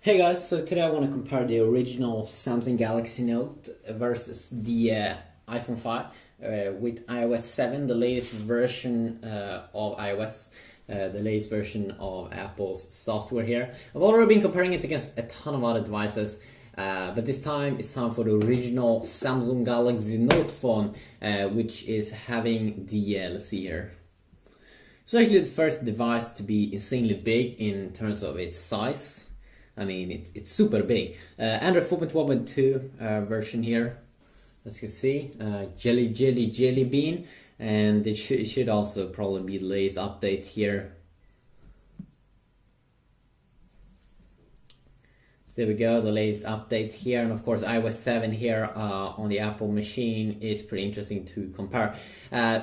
Hey guys, so today I want to compare the original Samsung Galaxy Note versus the iPhone 5 with iOS 7, the latest version of iOS, the latest version of Apple's software here. I've already been comparing it against a ton of other devices, but this time it's time for the original Samsung Galaxy Note phone, which is having the, let's see here. It's actually the first device to be insanely big in terms of its size. I mean, it's super big. Android 4.1.2 version here, as you can see, Jelly Bean, and it should also probably be the latest update here. There we go, the latest update here, and of course iOS 7 here on the Apple machine is pretty interesting to compare.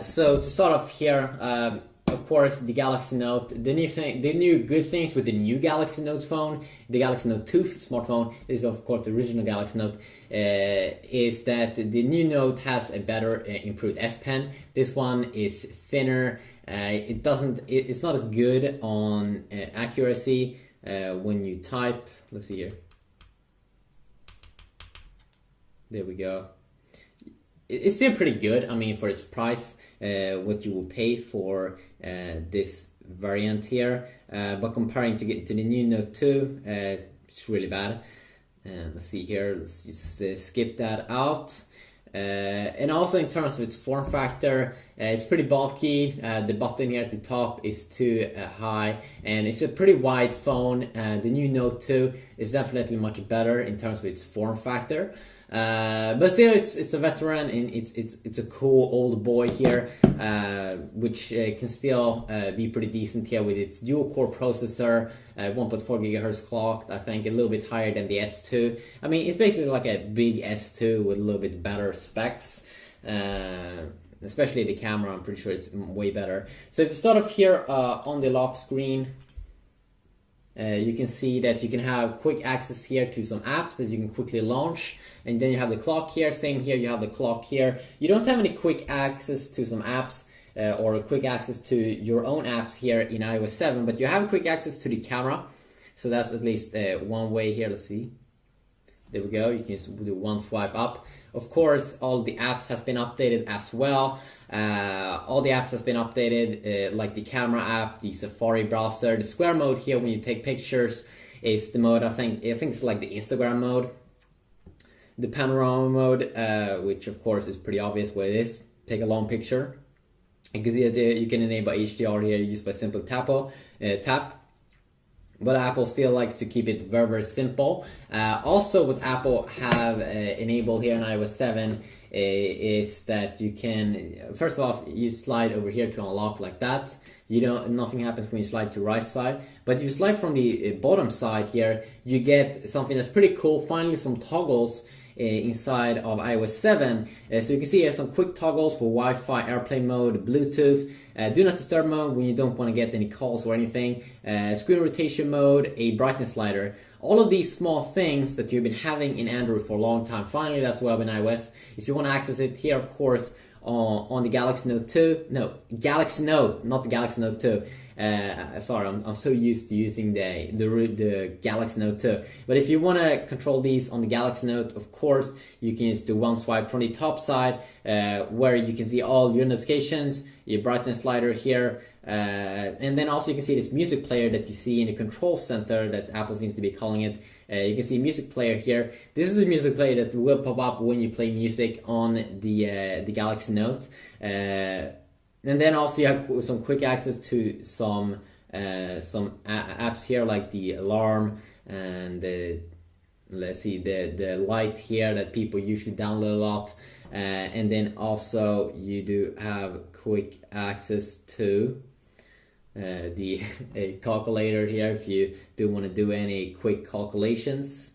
So to start off here, of course, the Galaxy Note, the new good things with the new Galaxy Note phone, the Galaxy Note 2 smartphone is of course the original Galaxy Note, is that the new Note has a better improved S Pen. This one is thinner. It's not as good on accuracy when you type. Let's see here. There we go. It's still pretty good. I mean, for its price, what you will pay for this variant here, but comparing to the new Note 2, it's really bad. Let's see here. Let's just skip that out. And also in terms of its form factor, it's pretty bulky. The button here at the top is too high, and it's a pretty wide phone. The new Note 2 is definitely much better in terms of its form factor. But still, it's a veteran, and it's a cool old boy here, which can still be pretty decent here with its dual-core processor, 1.4 GHz clocked, I think a little bit higher than the S2. I mean, it's basically like a big S2 with a little bit better specs. Especially the camera, I'm pretty sure it's way better. So if you start off here on the lock screen, you can see that you can have quick access here to some apps that you can quickly launch, and then you have the clock here. Same here, you have the clock here. You don't have any quick access to some apps or quick access to your own apps here in iOS 7, but you have quick access to the camera, so that's at least one way here. Let's see. There we go, you can just do one swipe up. Of course, all the apps has been updated as well. All the apps has been updated, like the camera app, the Safari browser, the square mode here when you take pictures is the mode, I think it's like the Instagram mode. The panorama mode, which of course is pretty obvious what it is. Take a long picture. You can see that you can enable HDR here just by simple tap. But Apple still likes to keep it very, very simple. Also, what Apple have enabled here in iOS 7 is that you can, first off, you slide over here to unlock like that. Nothing happens when you slide to right side. But if you slide from the bottom side here, you get something that's pretty cool. Finally, some toggles inside of iOS 7. So you can see here some quick toggles for Wi-Fi, airplane mode, Bluetooth, do not disturb mode when you don't want to get any calls or anything, screen rotation mode, a brightness slider. All of these small things that you've been having in Android for a long time, finally that's well in iOS. If you want to access it here, of course, on the Galaxy Note 2, no, Galaxy Note, not the Galaxy Note 2. Sorry, I'm so used to using the Galaxy Note 2. But if you want to control these on the Galaxy Note, of course, you can just do one swipe from the top side, where you can see all your notifications, your brightness slider here, and then also you can see this music player that you see in the control center that Apple seems to be calling it. You can see music player here. This is the music player that will pop up when you play music on the Galaxy Note. And then also you have some quick access to some apps here, like the alarm and let's see, the light here that people usually download a lot. And then also you do have quick access to the calculator here if you do want to do any quick calculations.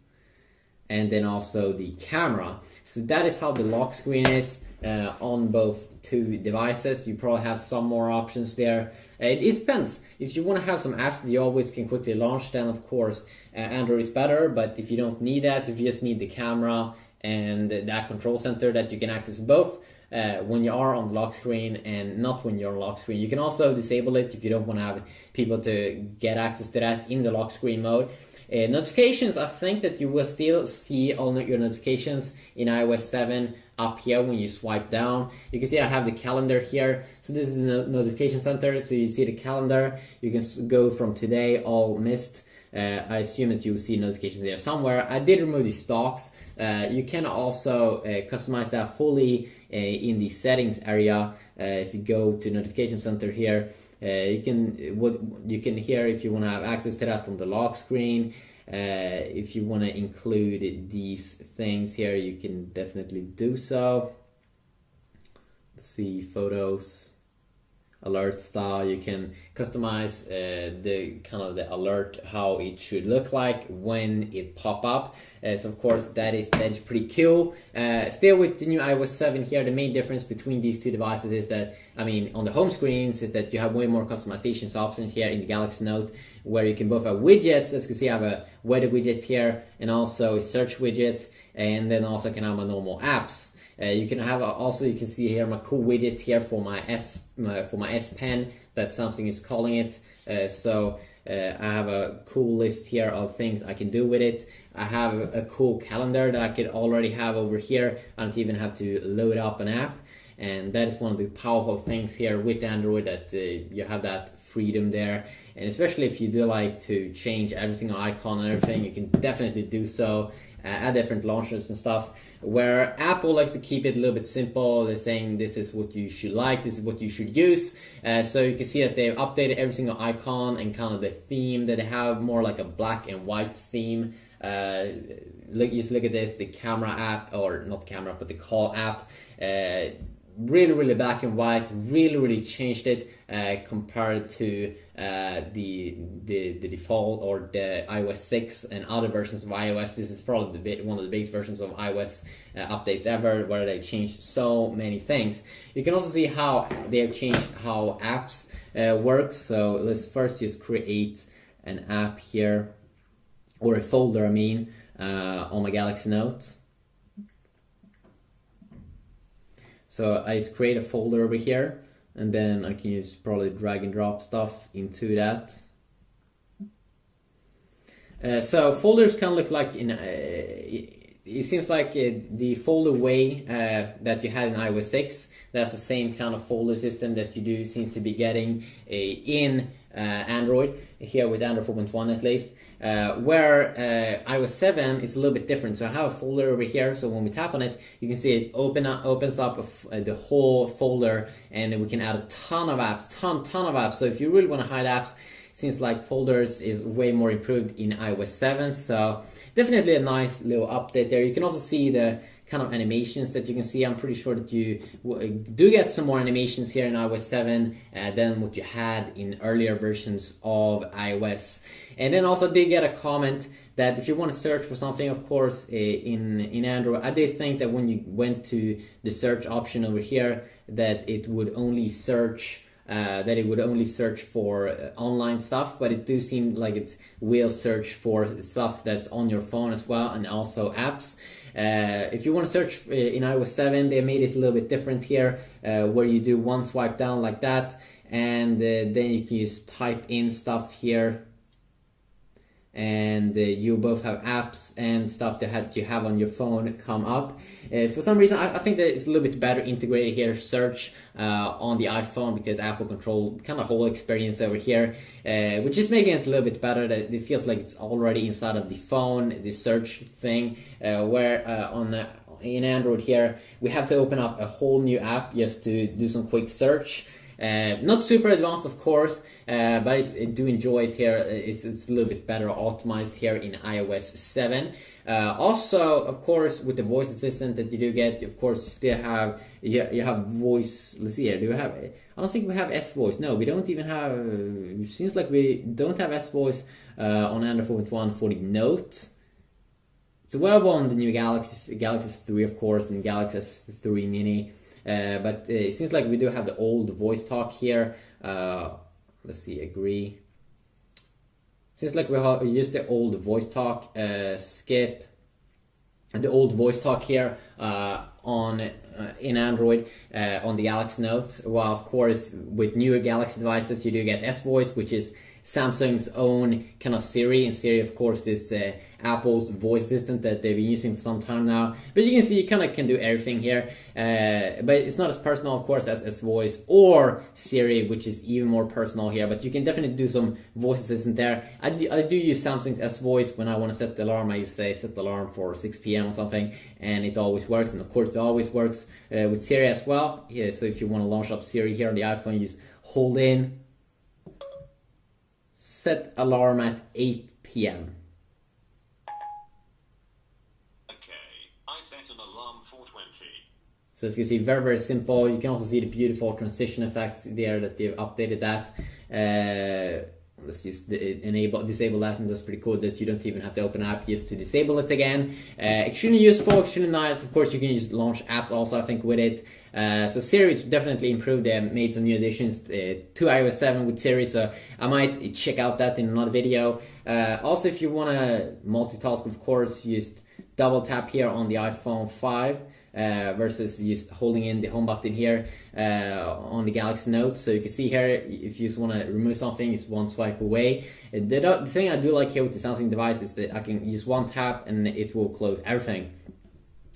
And then also the camera. So that is how the lock screen is on both two devices. You probably have some more options there. It depends. If you want to have some apps that you always can quickly launch, then of course Android is better. But if you don't need that, if you just need the camera and that control center that you can access both when you are on the lock screen and not when you're on lock screen. You can also disable it if you don't want to have people to get access to that in the lock screen mode. Notifications, I think that you will still see all your notifications in iOS 7 up here when you swipe down. You can see I have the calendar here. So this is the notification center. So you see the calendar. You can go from today, all missed. I assume that you will see notifications there somewhere. I did remove the stocks. You can also customize that fully in the settings area. If you go to notification center here, you can here if you want to have access to that on the lock screen. If you want to include these things here, you can definitely do so. Let's see, photos, alert style. You can customize the kind of the alert, how it should look like when it pop up. So of course that is pretty cool. Still with the new iOS 7 here, the main difference between these two devices is that, I mean, on the home screens is that you have way more customizations options here in the Galaxy Note, where you can both have widgets. As you can see, I have a weather widget here and also a search widget, and then also can have my normal apps. You can have you can see here my cool widget here for my S Pen, that Samsung is calling it. I have a cool list here of things I can do with it. I have a cool calendar that I could already have over here. I don't even have to load up an app, and that is one of the powerful things here with Android, that you have that freedom there. And especially if you do like to change every single icon and everything, you can definitely do so. Add different launchers and stuff, where Apple likes to keep it a little bit simple. They're saying this is what you should like, this is what you should use. So you can see that they've updated every single icon and kind of the theme that they have, more like a black and white theme. Just look at this, the camera app, or not camera, but the call app. Really black and white, really changed it compared to the default or the iOS 6 and other versions of iOS. This is probably one of the biggest versions of iOS updates ever, where they changed so many things. You can also see how they have changed how apps work. So let's first just create an app here, or a folder, I mean, on my Galaxy Note. So I just create a folder over here, and then I can just probably drag and drop stuff into that. So folders kind of look like it seems like the folder way that you had in iOS 6. That's the same kind of folder system that you do seem to be getting in Android, here with Android 4.1 at least. Where iOS 7 is a little bit different. So I have a folder over here, so when we tap on it, you can see it opens up the whole folder, and then we can add a ton of apps, ton of apps. So if you really want to hide apps, it seems like folders is way more improved in iOS 7. So definitely a nice little update there. You can also see the kind of animations that you can see. I'm pretty sure that you do get some more animations here in iOS 7 than what you had in earlier versions of iOS. And then also did get a comment that if you want to search for something, of course, in Android, I did think that when you went to the search option over here, that it would only search for online stuff, but it do seem like it will search for stuff that's on your phone as well, and also apps. If you want to search in iOS 7, they made it a little bit different here, where you do one swipe down like that, and then you can just type in stuff here, and you both have apps and stuff that you have on your phone come up. For some reason, I think that it's a little bit better integrated here, search on the iPhone, because Apple control kind of whole experience over here, which is making it a little bit better. That it feels like it's already inside of the phone, the search thing, where in Android here, we have to open up a whole new app just to do some quick search. Not super advanced, of course, but I do enjoy it here. It's a little bit better optimized here in iOS 7. Also, of course, with the voice assistant that you do get, of course, you still have you have voice. Let's see here. Do we have? I don't think we have S voice. No, we don't even have. It seems like we don't have S voice on Android 4.1 for the Note. It's available on the new Galaxy 3, of course, and Galaxy S3 Mini. But it seems like we do have the old voice talk here. Let's see, agree. Seems like we have used the old voice talk, skip the old voice talk here in Android on the Galaxy Note. Well, of course, with newer Galaxy devices, you do get S voice, which is Samsung's own kind of Siri, and Siri of course is Apple's voice assistant that they've been using for some time now. But you can see you kind of can do everything here, but it's not as personal of course as voice or Siri, which is even more personal here, but you can definitely do some voice assistant there. I do use Samsung's S voice when I want to set the alarm. I say set the alarm for 6 p.m. or something, and it always works. And of course it always works with Siri as well. Yeah, so if you want to launch up Siri here on the iPhone, you just hold in set alarm at 8 p.m. I set an alarm for 20. So as you can see, very, very simple. You can also see the beautiful transition effects there that they've updated that. Let's just disable that, and that's pretty cool that you don't even have to open an app just to disable it again. Extremely useful, extremely nice. Of course, you can just launch apps also, I think, with it. So Siri definitely improved. They have made some new additions to iOS 7 with Siri, so I might check out that in another video. Also, if you want to multitask, of course, just double tap here on the iPhone 5 versus just holding in the home button here on the Galaxy Note. So you can see here, if you just want to remove something, it's one swipe away. The thing I do like here with the Samsung device is that I can use one tap and it will close everything.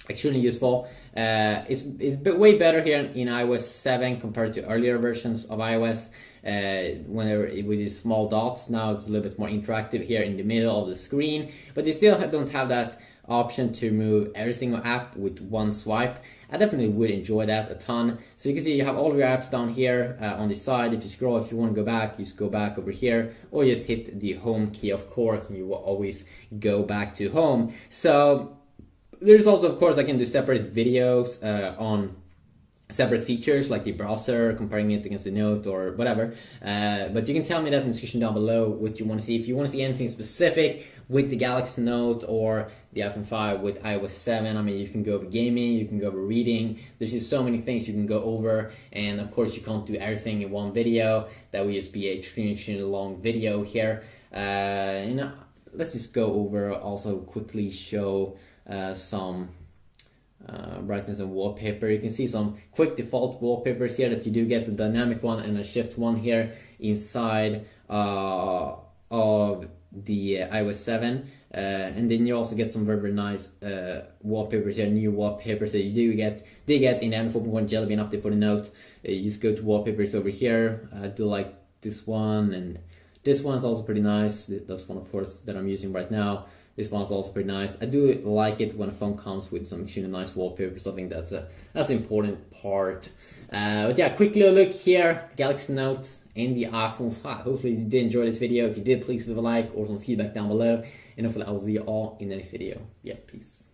Extremely useful. It's way better here in iOS 7 compared to earlier versions of iOS. Whenever with these small dots, now it's a little bit more interactive here in the middle of the screen, but you still don't have that option to remove every single app with one swipe. I definitely would enjoy that a ton. So you can see you have all of your apps down here on the side. If you scroll, if you want to go back, you just go back over here, or you just hit the home key, of course, and you will always go back to home. So there's also, of course, I can do separate videos on separate features like the browser, comparing it against the Note or whatever. But you can tell me that in the description down below what you want to see. If you want to see anything specific with the Galaxy Note or the iPhone 5 with iOS 7, I mean, you can go over gaming, you can go over reading. There's just so many things you can go over, and of course you can't do everything in one video. That would just be an extremely long video here. Let's just go over, also quickly show some brightness and wallpaper. You can see some quick default wallpapers here that you do get, the dynamic one and a shift one here inside of the iOS 7, and then you also get some very, very nice wallpapers here, new wallpapers that you get in the Android 4.1 Jelly Bean update for the Note. You just go to wallpapers over here. I do like this one, and this one's also pretty nice. That's one, of course, that I'm using right now. This one's also pretty nice. I do like it when a phone comes with some extremely nice wallpapers. I think that's an important part. But yeah, quick little look here, the Galaxy Note and the iPhone 5. Hopefully you did enjoy this video. If you did, please leave a like or some feedback down below. And hopefully I will see you all in the next video. Yeah, peace.